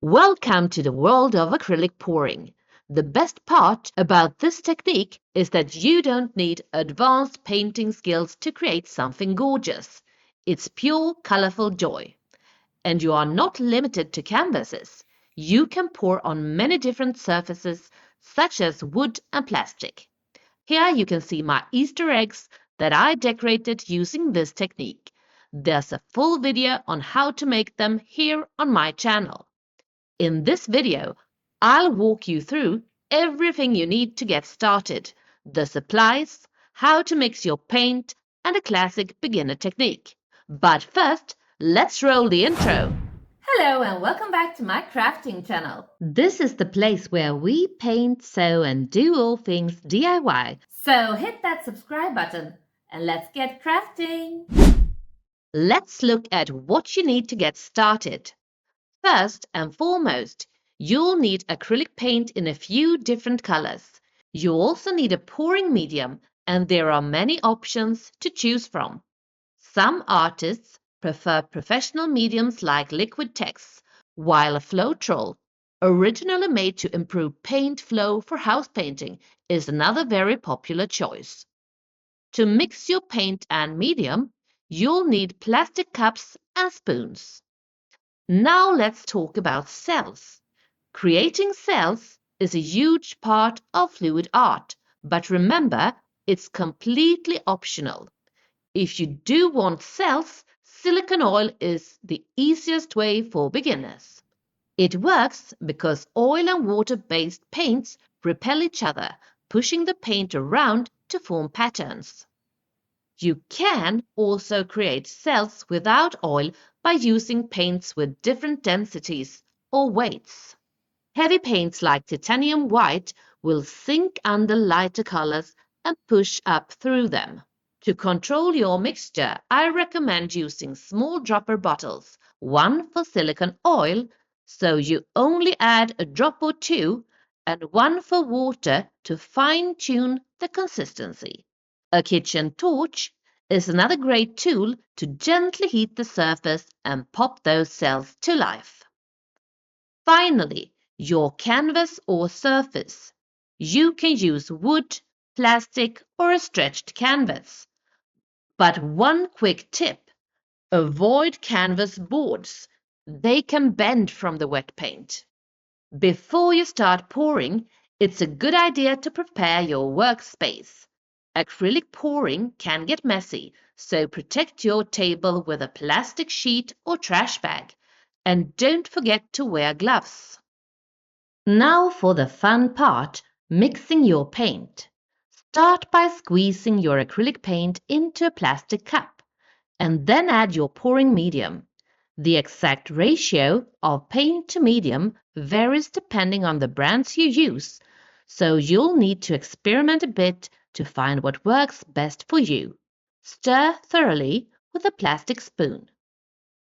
Welcome to the world of acrylic pouring. The best part about this technique is that you don't need advanced painting skills to create something gorgeous. It's pure, colorful joy. And you are not limited to canvases. You can pour on many different surfaces, such as wood and plastic. Here you can see my Easter eggs that I decorated using this technique. There's a full video on how to make them here on my channel. In this video, I'll walk you through everything you need to get started, the supplies, how to mix your paint, and a classic beginner technique. But first, let's roll the intro. Hello and welcome back to my crafting channel. This is the place where we paint, sew, and do all things DIY. So hit that subscribe button and let's get crafting. Let's look at what you need to get started. First and foremost, you'll need acrylic paint in a few different colors. You also need a pouring medium, and there are many options to choose from. Some artists prefer professional mediums like liquid text, while a Floetrol, originally made to improve paint flow for house painting, is another very popular choice. To mix your paint and medium, you'll need plastic cups and spoons. Now let's talk about cells. Creating cells is a huge part of fluid art, but remember, it's completely optional. If you do want cells, silicone oil is the easiest way for beginners. It works because oil and water-based paints repel each other, pushing the paint around to form patterns. You can also create cells without oil by using paints with different densities or weights. Heavy paints like titanium white will sink under lighter colors and push up through them. To control your mixture, I recommend using small dropper bottles, one for silicone oil, so you only add a drop or two, and one for water to fine-tune the consistency. A kitchen torch is another great tool to gently heat the surface and pop those cells to life. Finally, your canvas or surface. You can use wood, plastic, or a stretched canvas. But one quick tip, avoid canvas boards. They can bend from the wet paint. Before you start pouring, it's a good idea to prepare your workspace. Acrylic pouring can get messy, so protect your table with a plastic sheet or trash bag. And don't forget to wear gloves. Now for the fun part, mixing your paint. Start by squeezing your acrylic paint into a plastic cup and then add your pouring medium. The exact ratio of paint to medium varies depending on the brands you use, so you'll need to experiment a bit to find what works best for you. Stir thoroughly with a plastic spoon.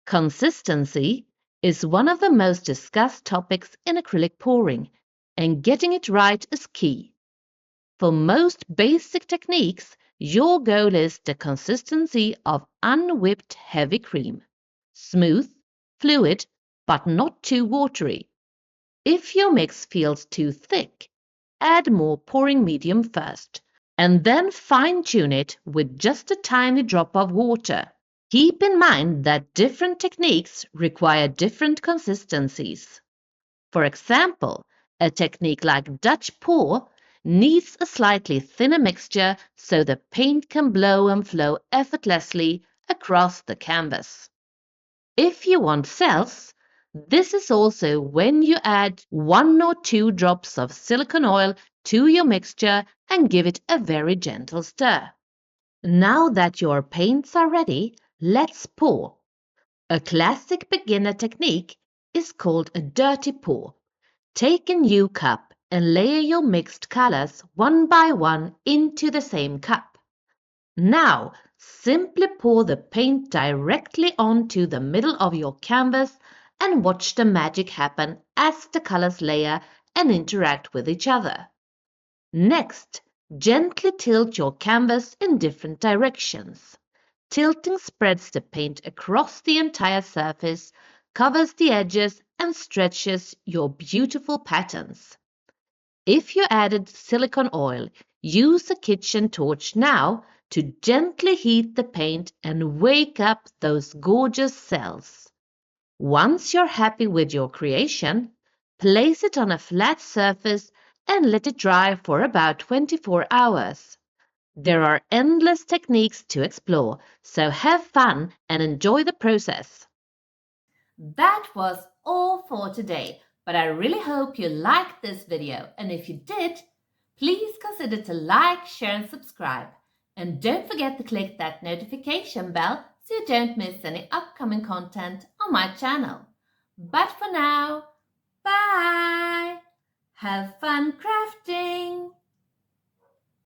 Consistency is one of the most discussed topics in acrylic pouring, and getting it right is key. For most basic techniques, your goal is the consistency of unwhipped heavy cream. Smooth, fluid, but not too watery. If your mix feels too thick, add more pouring medium first, and then fine-tune it with just a tiny drop of water. Keep in mind that different techniques require different consistencies. For example, a technique like Dutch pour needs a slightly thinner mixture so the paint can blow and flow effortlessly across the canvas. If you want cells, this is also when you add 1 or 2 drops of silicone oil to your mixture and give it a very gentle stir. Now that your paints are ready, let's pour. A classic beginner technique is called a dirty pour. Take a new cup and layer your mixed colors one by one into the same cup. Now, simply pour the paint directly onto the middle of your canvas and watch the magic happen as the colors layer and interact with each other. Next, gently tilt your canvas in different directions. Tilting spreads the paint across the entire surface, covers the edges, and stretches your beautiful patterns. If you added silicone oil, use a kitchen torch now to gently heat the paint and wake up those gorgeous cells. Once you're happy with your creation, place it on a flat surface and let it dry for about 24 hours. There are endless techniques to explore, so have fun and enjoy the process. That was all for today, but I really hope you liked this video, and if you did, please consider to like, share and subscribe. And don't forget to click that notification bell so you don't miss any upcoming content on my channel. But for now, bye! Have fun crafting!